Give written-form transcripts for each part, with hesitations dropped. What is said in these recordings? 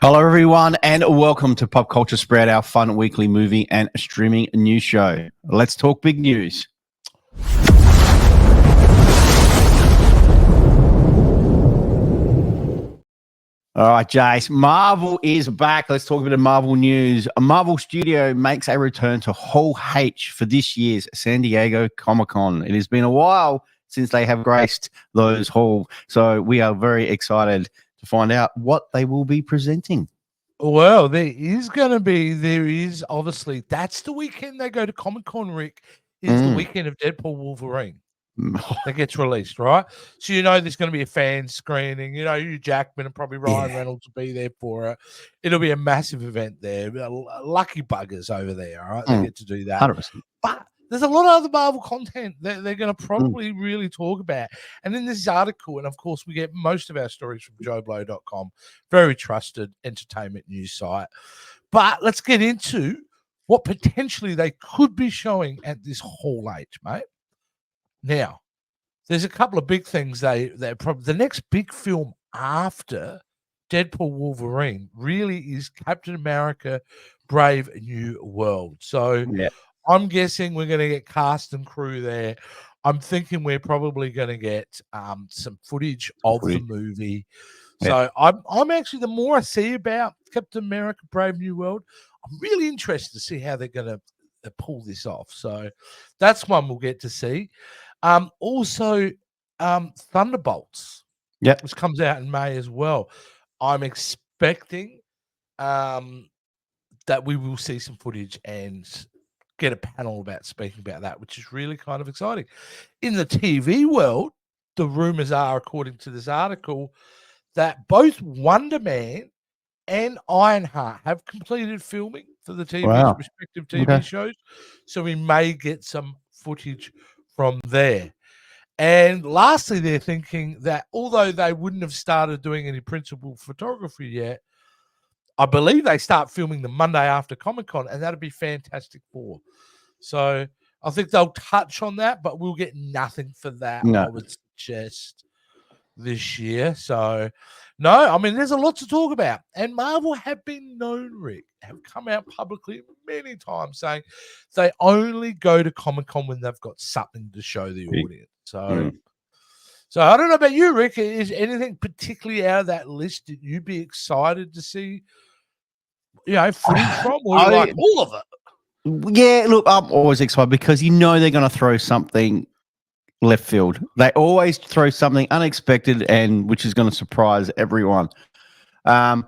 Hello, everyone, and welcome to Pop Culture Spread, our fun weekly movie and streaming news show. Let's talk big news. All right, Jace, Marvel is back. Let's talk a bit of Marvel news. A Marvel studio makes a return to Hall H for this year's San Diego Comic-Con. It has been a while since they have graced those halls, so we are very excited to find out what they will be presenting. Well, there is obviously, that's the weekend they go to Comic-Con, Rick, is the weekend of Deadpool Wolverine that gets released, right? So there's going to be a fan screening. Hugh Jackman and probably Ryan Reynolds will be there for it. It'll be a massive event there. Lucky buggers over there, all right? They get to do that. 100%. But there's a lot of other Marvel content that they're going to probably really talk about. And in this article, and of course, we get most of our stories from JoeBlow.com, very trusted entertainment news site. But let's get into what potentially they could be showing at this Hall H, mate. Now, there's a couple of big things. The next big film after Deadpool Wolverine really is Captain America Brave New World. So I'm guessing we're going to get cast and crew there. I'm thinking we're probably going to get some footage of the movie. So I'm actually, the more I see about Captain America Brave New World, I'm really interested to see how they're going to pull this off. So that's one we'll get to see. Also, Thunderbolts, which comes out in May as well. I'm expecting that we will see some footage and get a panel speaking about that, which is really kind of exciting. In the TV world, the rumors are, according to this article, that both Wonder Man and Ironheart have completed filming for the respective TV shows. So we may get some footage from there. And lastly, they're thinking that although they wouldn't have started doing any principal photography yet, I believe they start filming the Monday after Comic-Con, and that'd be Fantastic Four. So I think they'll touch on that, but we'll get nothing for that, I would suggest, this year. So, no, I mean, there's a lot to talk about. And Marvel have been known, Rick, have come out publicly many times saying they only go to Comic-Con when they've got something to show the audience. So I don't know about you, Rick. Is anything particularly out of that list that you'd be excited to see, footage from, or like all of it? Yeah, look, I'm always excited because they're going to throw something left field. They always throw something unexpected and which is going to surprise everyone. I'm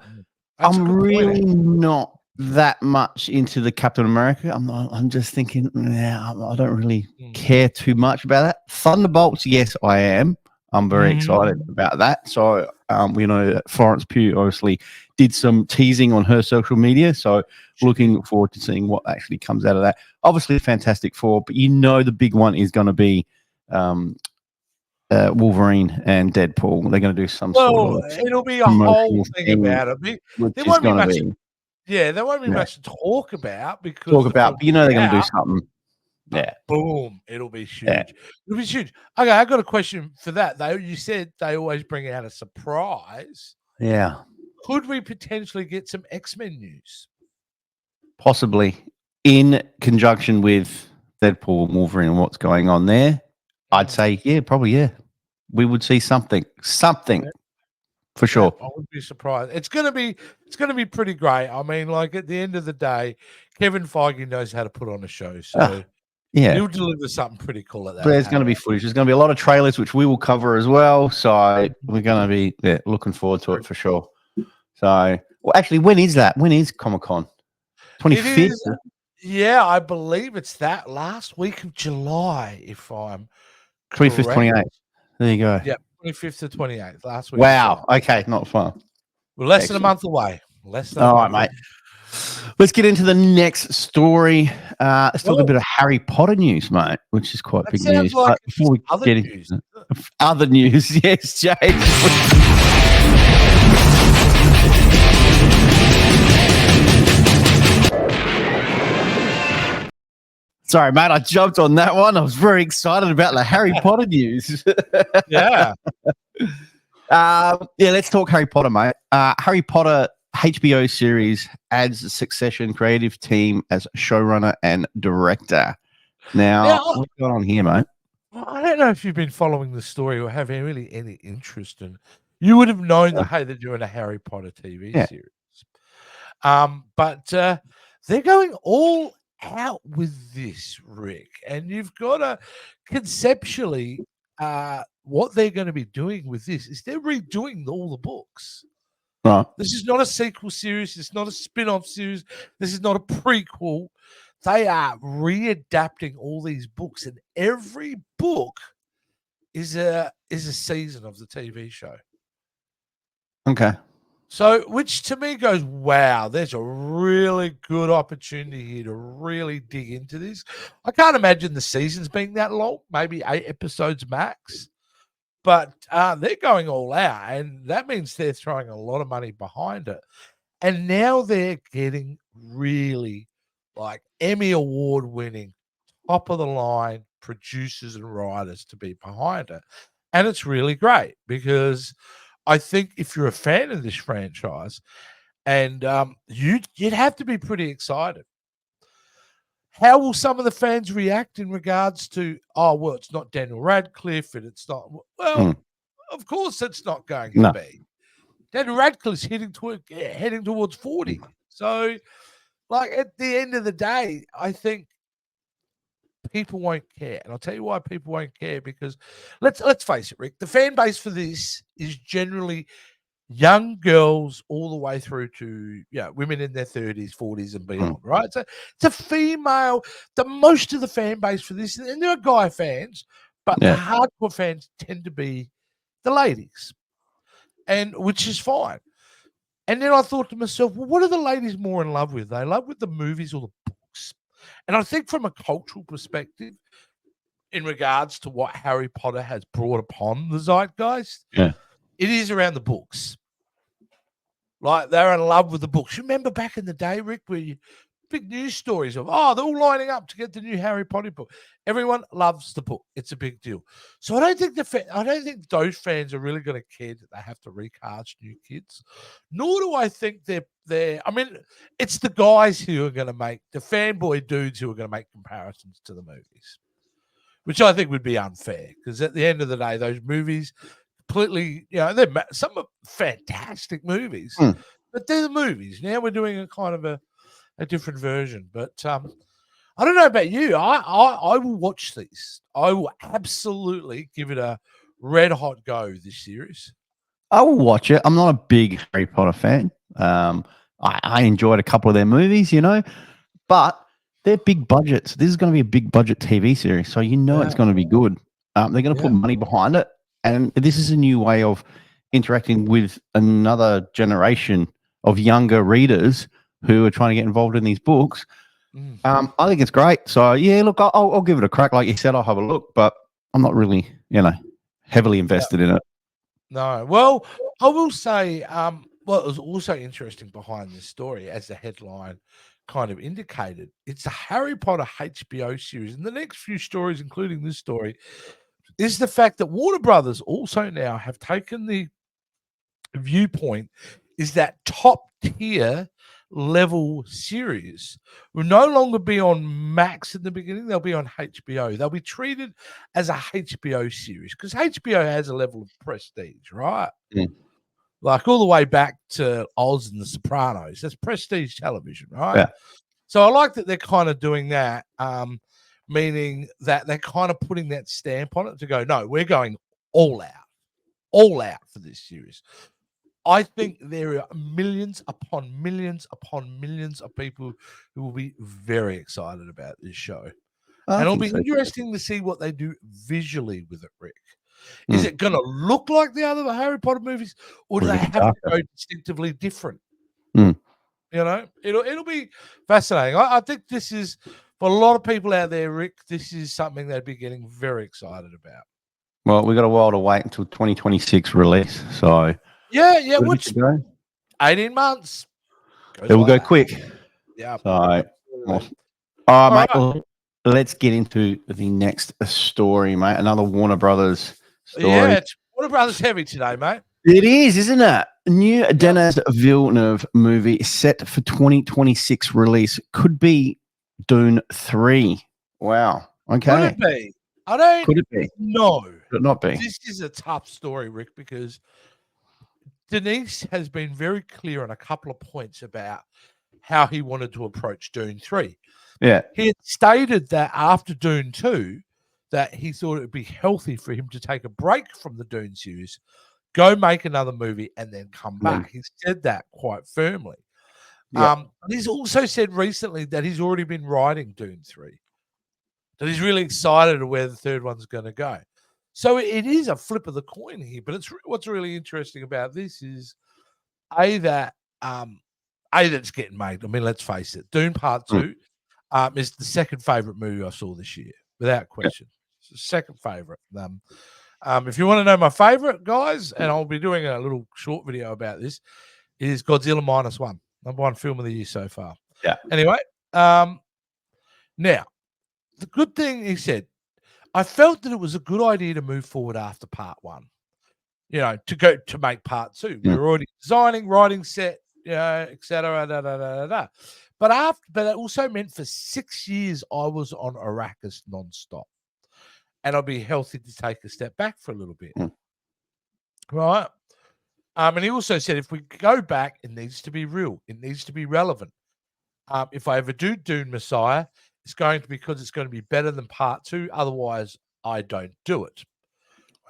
really not that much into the Captain America. I'm just thinking, I don't really care too much about that. Thunderbolts, yes, I am. I'm very excited about that. So, we know that Florence Pugh obviously did some teasing on her social media. So, looking forward to seeing what actually comes out of that. Obviously, Fantastic Four, but the big one is going to be Wolverine and Deadpool. They're going to do some sort of. It'll be a whole thing about it. There won't be much. There won't be much to talk about because but they're going to do something. Yeah. Boom. It'll be huge. Yeah. It'll be huge. Okay, I got a question for that. You said they always bring out a surprise. Yeah. Could we potentially get some X-Men news? Possibly. In conjunction with Deadpool and Wolverine and what's going on there, I'd say, probably. We would see something. For sure. I wouldn't be surprised. It's gonna be pretty great. I mean, like at the end of the day, Kevin Feige knows how to put on a show. So he'll deliver something pretty cool at that. There's going to be footage. There's going to be a lot of trailers, which we will cover as well. So we're going to be looking forward to it for sure. So, actually, when is that? When is Comic-Con? 25th? Yeah, I believe it's that last week of July, if I'm 25th, 28th. There you go. Yeah, 25th to 28th, last week. Wow. Okay, not fun. We're less than a month away. All right, mate. Let's get into the next story. Let's talk a bit of Harry Potter news, mate, which is quite big news. Like before we get into other news, yes, Jay. Sorry, mate, I jumped on that one. I was very excited about the Harry Potter news. Yeah. Let's talk Harry Potter, mate. Harry Potter HBO series adds Succession creative team as showrunner and director. Now, what's going on here, mate? I don't know if you've been following the story or have really any interest in. You would have known that, hey, they're doing a Harry Potter TV series. But they're going all out with this, Rick. And you've got to conceptually, what they're going to be doing with this is they're redoing all the books. Right. This is not a sequel series. It's not a spin-off series. This is not a prequel. They are readapting all these books, and every book is a season of the TV show. Okay. So, which to me goes, wow, there's a really good opportunity here to really dig into this. I can't imagine the seasons being that long, maybe 8 episodes max. But they're going all out, and that means they're throwing a lot of money behind it. And now they're getting really like Emmy Award winning, top of the line producers and writers to be behind it. And it's really great because I think if you're a fan of this franchise, and you'd have to be pretty excited. How will some of the fans react in regards to, oh, well, it's not Daniel Radcliffe and it's not, well, of course it's not going to be. Daniel Radcliffe's heading towards 40. So, like, at the end of the day, I think people won't care. And I'll tell you why people won't care, because let's face it, Rick, the fan base for this is generally young girls all the way through to women in their 30s, 40s, and beyond, right? So it's a female. The most of the fan base for this, and there are guy fans, but the hardcore fans tend to be the ladies, and which is fine. And then I thought to myself, well, what are the ladies more in love with? They love with the movies or the books? And I think from a cultural perspective, in regards to what Harry Potter has brought upon the zeitgeist, it is around the books. Like, they're in love with the books. You remember back in the day, Rick, where big news stories of, they're all lining up to get the new Harry Potter book. Everyone loves the book. It's a big deal. So I don't think those fans are really going to care that they have to recast new kids. Nor do I think they're. I mean, it's the guys who are going to make the fanboy dudes who are going to make comparisons to the movies, which I think would be unfair, because at the end of the day, those movies completely, they're some are fantastic movies, but they're the movies. Now we're doing a kind of a different version. But I don't know about you. I will watch these. I will absolutely give it a red hot go this series. I will watch it. I'm not a big Harry Potter fan. I enjoyed a couple of their movies, but they're big budgets. This is going to be a big budget TV series, so it's going to be good. They're going to put money behind it, and this is a new way of interacting with another generation of younger readers who are trying to get involved in these books. I think it's great. So look, I'll give it a crack. Like you said, I'll have a look, but I'm not really, heavily invested in it. No. Well, I will say, what was also interesting behind this story, as the headline kind of indicated, it's a Harry Potter HBO series. And the next few stories, including this story, is the fact that Warner Brothers also now have taken the viewpoint is that top tier level series will no longer be on Max in the beginning. They'll be on HBO. They'll be treated as a HBO series, because HBO has a level of prestige, right? Like all the way back to Oz and The Sopranos. That's prestige television, right? Yeah. So I like that they're kind of doing that, meaning that they're kind of putting that stamp on it to go, no, we're going all out for this series. I think there are millions upon millions upon millions of people who will be very excited about this show. And it'll be interesting to see what they do visually with it, Rick. Is it going to look like the other Harry Potter movies, or do they have to go distinctively different? It'll be fascinating. I think this is, for a lot of people out there, Rick, this is something they'd be getting very excited about. Well, we've got a while to wait until 2026 release. So yeah, what's 18 months? It will go quick. Yeah. So, all right, mate. Well, let's get into the next story, mate. Another Warner Brothers story. Yeah, it's Warner Brothers heavy today, mate. It is, isn't it? New Denis Villeneuve movie set for 2026 release could be Dune 3. Wow. Could Okay. it be? I don't Could it be? know. Could it not be? This is a tough story, Rick, because Denise has been very clear on a couple of points about how he wanted to approach Dune 3. Yeah. He had stated that after Dune 2, that he thought it would be healthy for him to take a break from the Dune series, go make another movie, and then come back. He said that quite firmly. Yeah. He's also said recently that he's already been writing Dune 3, that he's really excited of where the third one's going to go. So it is a flip of the coin here, but it's what's really interesting about this is that it's getting made. I mean, let's face it, Dune Part 2 is the second favorite movie I saw this year, without question. It's the second favorite. If you want to know my favorite, guys, and I'll be doing a little short video about this, is Godzilla -1, #1 film of the year so far. Yeah. Anyway, now the good thing he said, I felt that it was a good idea to move forward after Part 1. You know, to go to make Part 2. We were already designing, writing, set, etc. But it also meant for 6 years I was on Arrakis nonstop, and I'll be healthy to take a step back for a little bit, right? And he also said if we go back, it needs to be real, it needs to be relevant. If I ever do Dune Messiah, it's going to be because it's going to be better than Part 2. Otherwise, I don't do it.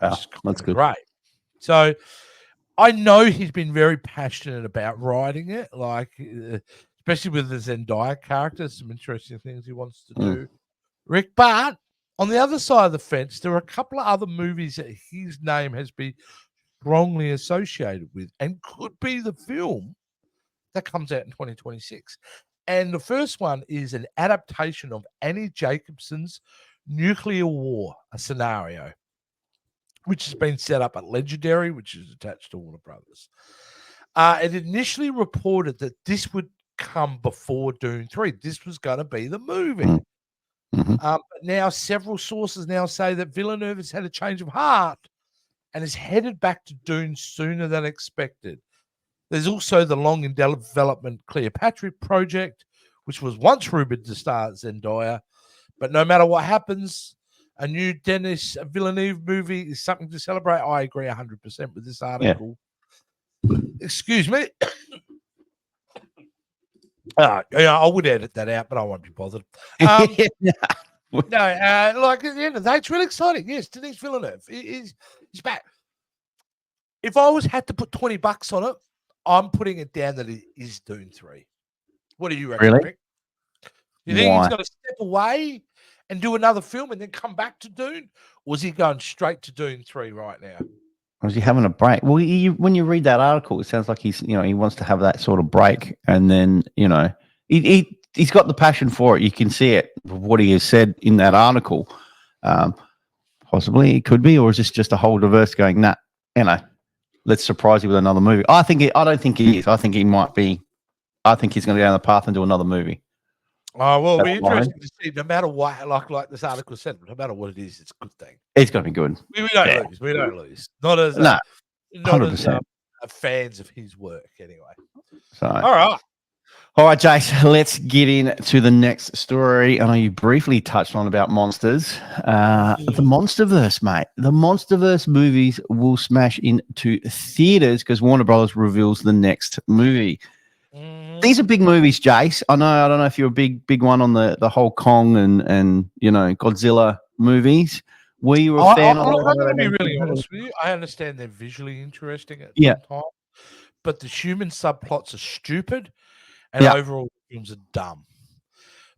Wow, that's good. Great. So I know he's been very passionate about writing it, like especially with the Zendaya character. Some interesting things he wants to do, Rick. But on the other side of the fence, there are a couple of other movies that his name has been strongly associated with and could be the film that comes out in 2026. And the first one is an adaptation of Annie Jacobson's Nuclear War, a scenario, which has been set up at Legendary, which is attached to Warner Brothers. It initially reported that this would come before Dune 3. This was going to be the movie. But now several sources now say that Villeneuve has had a change of heart and is headed back to Dune sooner than expected. There's also the long in development Cleopatra project, which was once rumored to star Zendaya. But no matter what happens, a new Denis Villeneuve movie is something to celebrate. I agree 100% with this article. Yeah. Excuse me. I would edit that out, but I won't be bothered. Like at the end of the day, it's really exciting. Yes, Denis Villeneuve is back. If I had to put $20 on it, I'm putting it down that it is Dune 3. What do you reckon, really? Rick? You think he's going to step away and do another film and then come back to Dune? Or is he going straight to Dune 3 right now? Or is he having a break? Well, when you read that article, it sounds like he's, he wants to have that sort of break. And then, he's got the passion for it. You can see it, what he has said in that article. Possibly it could be, or is this just a whole diverse going, nah, let's surprise you with another movie. I don't think he is. I think he might be. I think he's going to go down the path and do another movie. Oh, well, it'll be interesting to see. No matter what, like this article said, no matter what it is, it's a good thing. It's going to be good. We don't lose. We don't lose. Not as 100%. Fans of his work, anyway. So, all right, Jace. Let's get into the next story. I know you briefly touched on about monsters. The Monsterverse, mate. The Monsterverse movies will smash into theaters because Warner Brothers reveals the next movie. These are big movies, Jace. I don't know if you're a big one on the whole Kong and Godzilla movies. Were you a fan of I'm going to be really honest with you. I understand they're visually interesting at some time, but the human subplots are stupid and overall the films are dumb.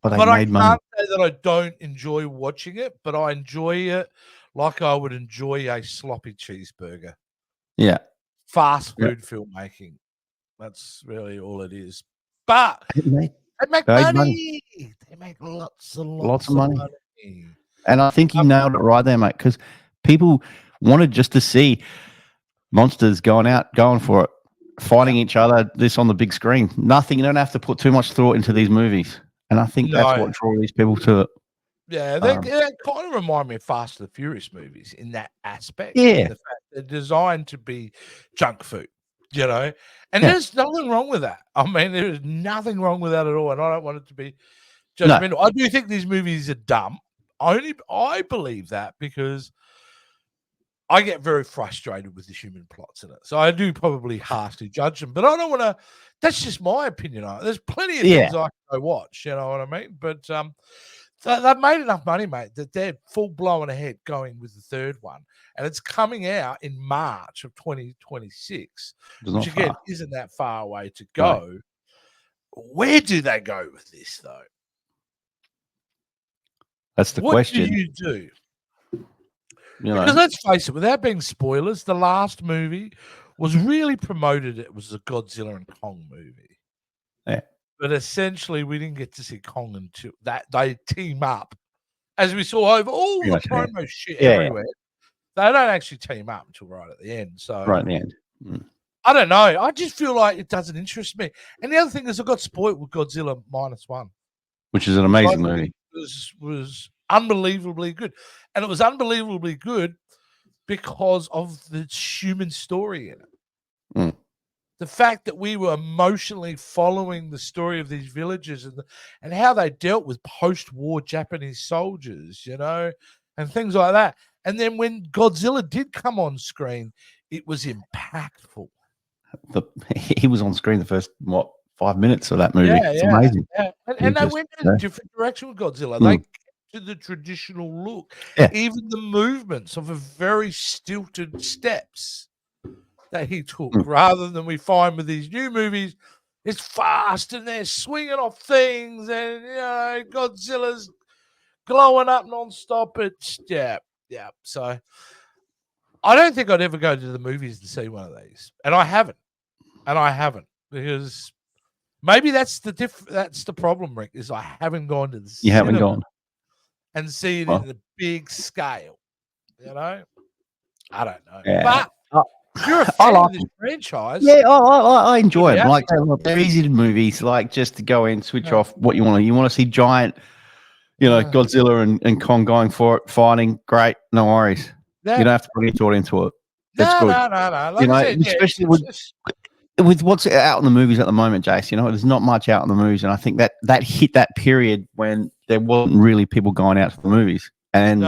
But I can't say that I don't enjoy watching it, but I enjoy it like I would enjoy a sloppy cheeseburger. Yeah. Fast food filmmaking. That's really all it is. But they make money. They make lots of money. And I think you nailed it right there, mate, because people wanted just to see monsters going for it, fighting each other, this on the big screen. Nothing, you don't have to put too much thought into these movies. And I think that's what draws these people to it. Yeah, they kind of remind me of Fast and the Furious movies in that aspect. Yeah. In the fact they're designed to be junk food, and Yeah. there's nothing wrong with that. I mean, there is nothing wrong with that at all, and I don't want it to be No. judgmental. I do think these movies are dumb. I believe that because I get very frustrated with the human plots in it. So I do probably harshly judge them, but I don't want to. That's just my opinion on it. There's plenty of things I can go watch, you know what I mean? But they've made enough money, mate, that they're full blown ahead going with the third one, and it's coming out in March of 2026, which again isn't that far away to go. No. Where do they go with this, though? That's the question. What do you do? Because let's face it, without being spoilers, the last movie was really promoted. It was a Godzilla and Kong movie. Yeah. But essentially, we didn't get to see Kong until that they team up. As we saw over all the promo shit everywhere, they don't actually team up until right at the end. So right at the end. Mm. I don't know. I just feel like it doesn't interest me. And the other thing is I got spoiled with Godzilla -1. Which is an amazing movie. Was unbelievably good. And it was unbelievably good because of the human story in it. Mm. The fact that we were emotionally following the story of these villagers and how they dealt with post-war Japanese soldiers, and things like that. And then when Godzilla did come on screen, it was impactful. He was on screen the first, 5 minutes of that movie. It's amazing. Yeah. And they went in a different direction with Godzilla. They kept to the traditional look. Yeah. Even the movements of a very stilted steps that he took, rather than we find with these new movies, it's fast and they're swinging off things and, Godzilla's glowing up nonstop. It's, yeah. So I don't think I'd ever go to the movies to see one of these. And I haven't. Because maybe that's the problem, Rick, is I haven't gone to the cinema. You haven't gone. And see it in a big scale, I don't know. Yeah. But you're a fan of this franchise. Yeah, I enjoy them. Like, they're easy movies, like just to go in, switch off what you want to. You want to see giant, Godzilla and Kong going for it, fighting, great, no worries. You don't have to put any thought into it. That's good. No. Like especially with what's out in the movies at the moment, Jace, there's not much out in the movies. And I think that hit that period when there wasn't really people going out to the movies. And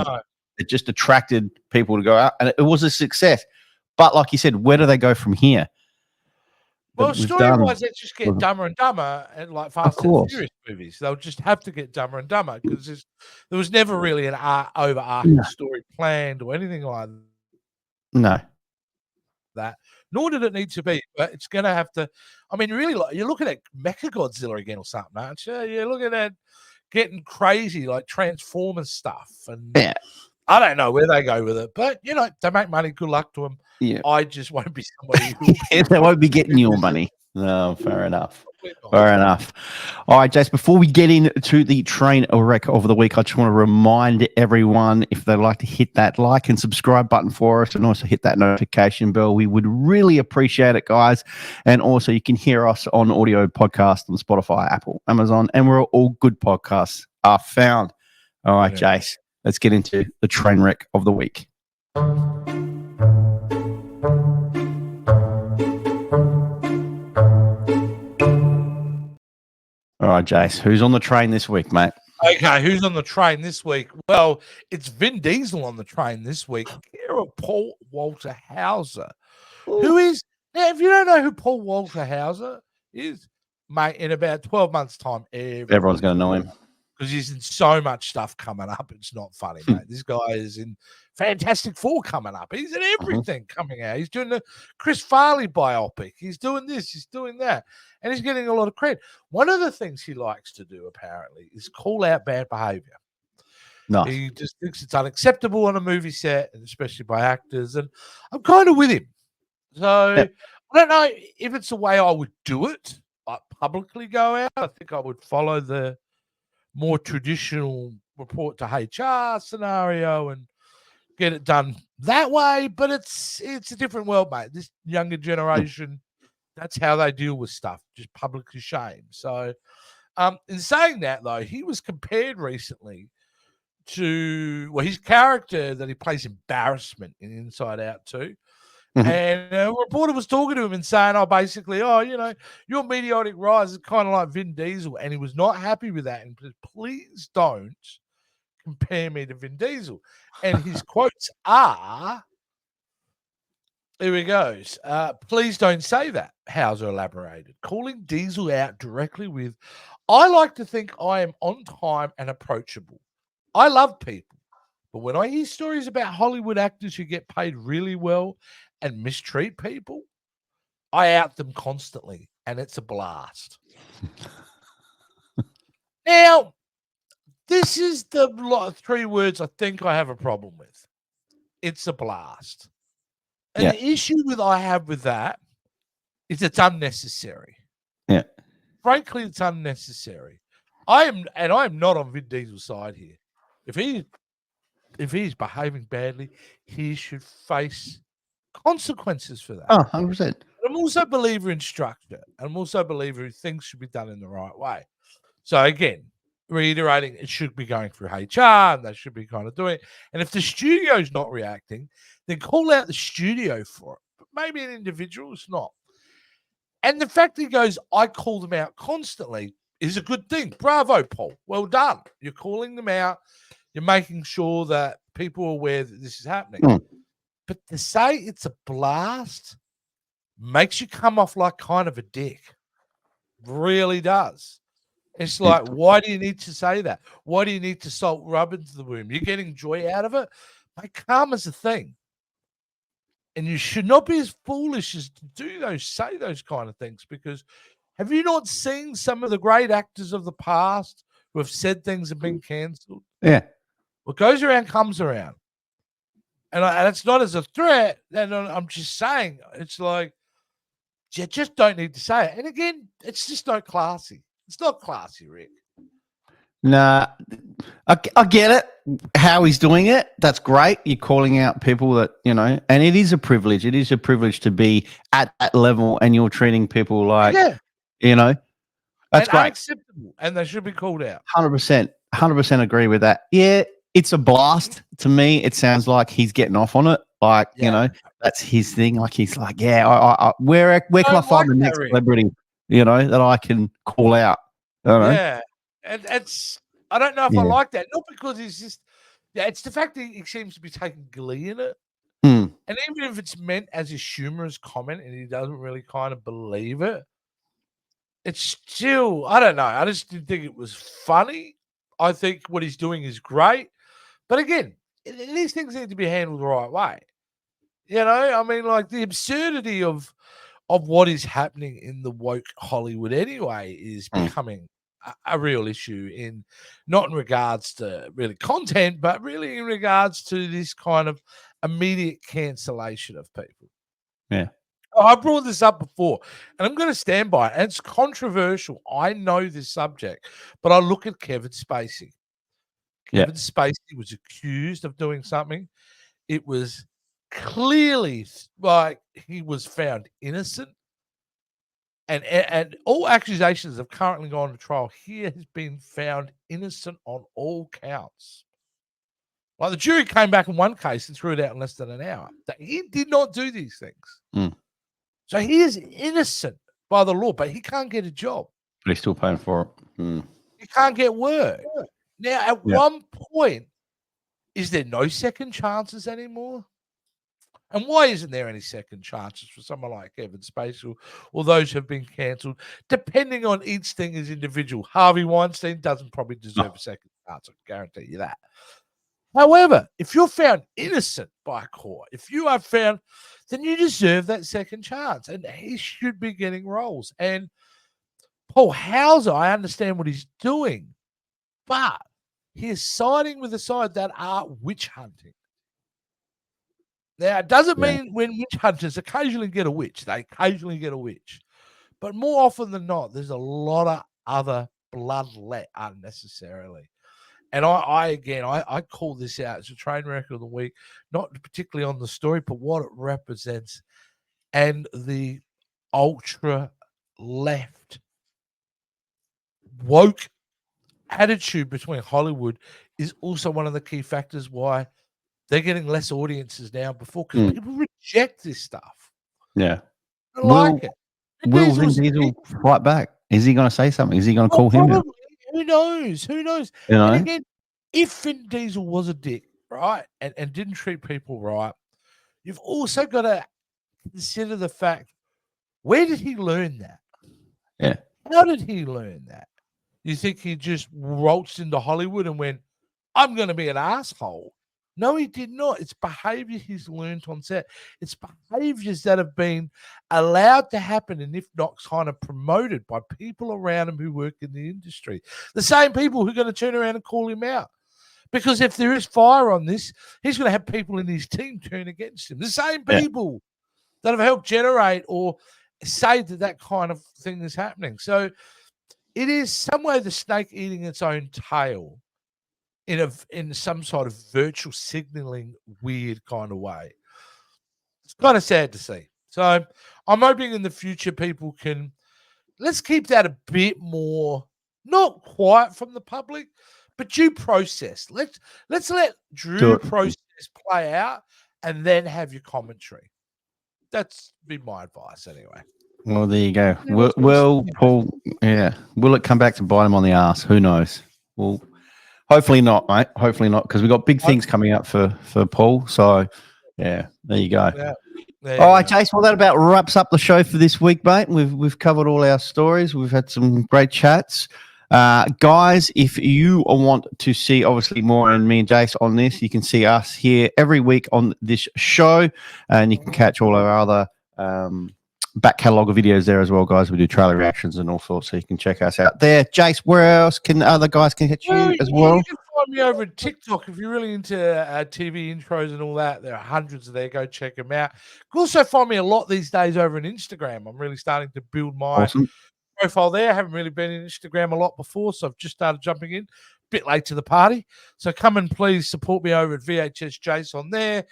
it just attracted people to go out. And it was a success. But like you said, where do they go from here? Well, story-wise, they just get dumber and dumber, and like Fast and Furious movies. They'll just have to get dumber and dumber because there was never really an overarching story planned or anything like that. Nor did it need to be, but it's going to have to. I mean, really, you're looking at Mechagodzilla again or something, aren't you? You're looking at getting crazy, like Transformers stuff. And I don't know where they go with it, but, they make money. Good luck to them. Yeah. I just won't be somebody who they won't be getting your money. No, fair enough. Fair enough. All right, Jace, before we get into the train wreck of the week, I just want to remind everyone, if they'd like to hit that like and subscribe button for us and also hit that notification bell, we would really appreciate it, guys. And also you can hear us on audio podcast on Spotify, Apple, Amazon, and where all good podcasts are found. All right, Jace, let's get into the train wreck of the week. All right, Jace, who's on the train this week, mate? Okay, who's on the train this week? Well, it's Vin Diesel on the train this week. Paul Walter Hauser, who is, now, if you don't know who Paul Walter Hauser is, mate, in about 12 months' time, everyone's going to know him. Because he's in so much stuff coming up. It's not funny, mate. This guy is in Fantastic Four coming up. He's in everything coming out. He's doing the Chris Farley biopic. He's doing this. He's doing that. And he's getting a lot of credit. One of the things he likes to do, apparently, is call out bad behavior. Nice. He just thinks it's unacceptable on a movie set, and especially by actors. And I'm kind of with him. So I don't know if it's the way I would do it, like publicly go out. I think I would follow the more traditional report to HR scenario and get it done that way. But it's a different world, mate. This younger generation, that's how they deal with stuff, just publicly shame. So in saying that, though, he was compared recently his character that he plays embarrassment in Inside Out 2. Mhm. And a reporter was talking to him and saying, basically, your meteoric rise is kind of like Vin Diesel. And he was not happy with that. And said, please don't compare me to Vin Diesel. And his quotes are, here he goes. Please don't say that, Hauser elaborated, calling Diesel out directly with, I like to think I am on time and approachable. I love people. But when I hear stories about Hollywood actors who get paid really well and mistreat people, I out them constantly, and it's a blast. Now, this is the 3 words I think I have a problem with. It's a blast. And Yeah. the issue I have with that is it's unnecessary. Yeah. Frankly, it's unnecessary. I am not on Vin Diesel's side here. If he's behaving badly, he should face consequences for that. Oh, 100%. I'm also a believer in structure. I'm also a believer things should be done in the right way. So again, reiterating, it should be going through HR and they should be kind of doing it. And if the studio's not reacting, then call out the studio for it. But maybe an individual is not. And the fact that he goes, I call them out constantly is a good thing. Bravo, Paul. Well done. You're calling them out. You're making sure that people are aware that this is happening. Mm. But to say it's a blast makes you come off like kind of a dick. Really does. It's like, why do you need to say that? Why do you need to salt rub into the wound? You're getting joy out of it. Mate, karma's a thing. And you should not be as foolish as to say those kind of things, because have you not seen some of the great actors of the past who have said things have been cancelled? Yeah. What goes around comes around. And it's not as a threat. And I'm just saying, it's like, you just don't need to say it. And again, it's just not classy. It's not classy, Rick. Nah, I get it. How he's doing it, that's great. You're calling out people that, and it is a privilege. It is a privilege to be at that level, and you're treating people like, that's and great. Unacceptable, and they should be called out. 100% agree with that. Yeah, it's a blast. To me, it sounds like he's getting off on it. Like, that's his thing. Like, he's like, where can I find the next celebrity, that I can call out? I don't know. Yeah. And I don't know if I like that. Not because he's just, it's the fact that he seems to be taking glee in it. Mm. And even if it's meant as a humorous comment and he doesn't really kind of believe it, it's still, I don't know. I just didn't think it was funny. I think what he's doing is great. But again, these things need to be handled the right way. I mean, like the absurdity of what is happening in the woke Hollywood anyway is becoming a real issue, not in regards to really content, but really in regards to this kind of immediate cancellation of people. Yeah. I brought this up before, and I'm going to stand by it. And it's controversial. I know this subject, but I look at Kevin Spacey. Kevin Spacey was accused of doing something. It was clearly like he was found innocent. And all accusations have currently gone to trial. He has been found innocent on all counts. Like the jury came back in one case and threw it out in less than an hour. That he did not do these things. Mm. So he is innocent by the law, but he can't get a job. But he's still paying for it. Mm. He can't get work. Now, at one point, is there no second chances anymore? And why isn't there any second chances for someone like Kevin Spacey or those who have been cancelled? Depending on each thing as individual. Harvey Weinstein doesn't probably deserve a second chance. I can guarantee you that. However, if you're found innocent by a court, if you are found, then you deserve that second chance. And he should be getting roles. And Paul Hauser, I understand what he's doing, but he is siding with the side that are witch hunting. Now, it doesn't mean when witch hunters occasionally get a witch, they occasionally get a witch. But more often than not, there's a lot of other blood let unnecessarily. And I call this out as a train wreck of the week, not particularly on the story, but what it represents and the ultra left woke attitude between Hollywood is also one of the key factors why they're getting less audiences now before, because people reject this stuff. Yeah. I like it. Will Vin Diesel fight back? Is he going to say something? Is he going to call him out? Who knows? Who knows? You know? And again, if Vin Diesel was a dick, right, and didn't treat people right, you've also got to consider the fact, where did he learn that? Yeah. How did he learn that? You think he just waltzed into Hollywood and went, I'm going to be an asshole? No, he did not. It's behavior he's learned on set. It's behaviors that have been allowed to happen, and if not kind of promoted by people around him who work in the industry. The same people who are going to turn around and call him out. Because if there is fire on this, he's going to have people in his team turn against him. The same people that have helped generate or say that kind of thing is happening. So it is some way the snake eating its own tail in some sort of virtual signaling weird kind of way. It's kind of sad to see. So I'm hoping in the future people can, let's keep that a bit more, not quiet from the public, but due process. Let's let due process play out and then have your commentary. That's been my advice anyway. Well, there you go. Will Paul? Yeah. Will it come back to bite him on the ass? Who knows? Well, hopefully not, mate. Hopefully not, because we've got big things coming up for Paul. So, yeah, there you go. Yeah. All right, Jace. Well, that about wraps up the show for this week, mate. We've covered all our stories. We've had some great chats. Guys, if you want to see obviously more and me and Jace on this, you can see us here every week on this show, and you can catch all our other back catalogue of videos there as well, guys. We do trailer reactions and all sorts, so you can check us out there. Jace, where else can other guys catch you as well? You can find me over at TikTok if you're really into TV intros and all that. There are hundreds of there. Go check them out. You can also find me a lot these days over on Instagram. I'm really starting to build my profile there. I haven't really been in Instagram a lot before, so I've just started jumping in. Bit late to the party. So come and please support me over at VHS Jace on there.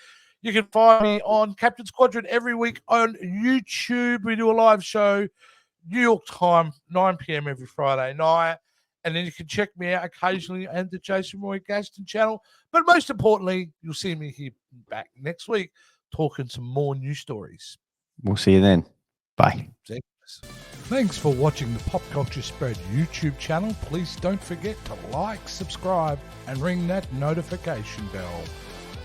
You can find me on Captain's Quadrant every week on YouTube. We do a live show, New York time, 9 p.m. every Friday night. And then you can check me out occasionally on the Jason Roy Gaston channel. But most importantly, you'll see me here back next week talking some more news stories. We'll see you then. Bye. Thanks for watching the Pop Culture Spread YouTube channel. Please don't forget to like, subscribe, and ring that notification bell.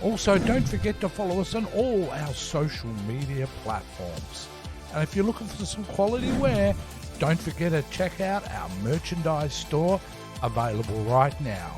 Also, don't forget to follow us on all our social media platforms. And if you're looking for some quality wear, don't forget to check out our merchandise store available right now.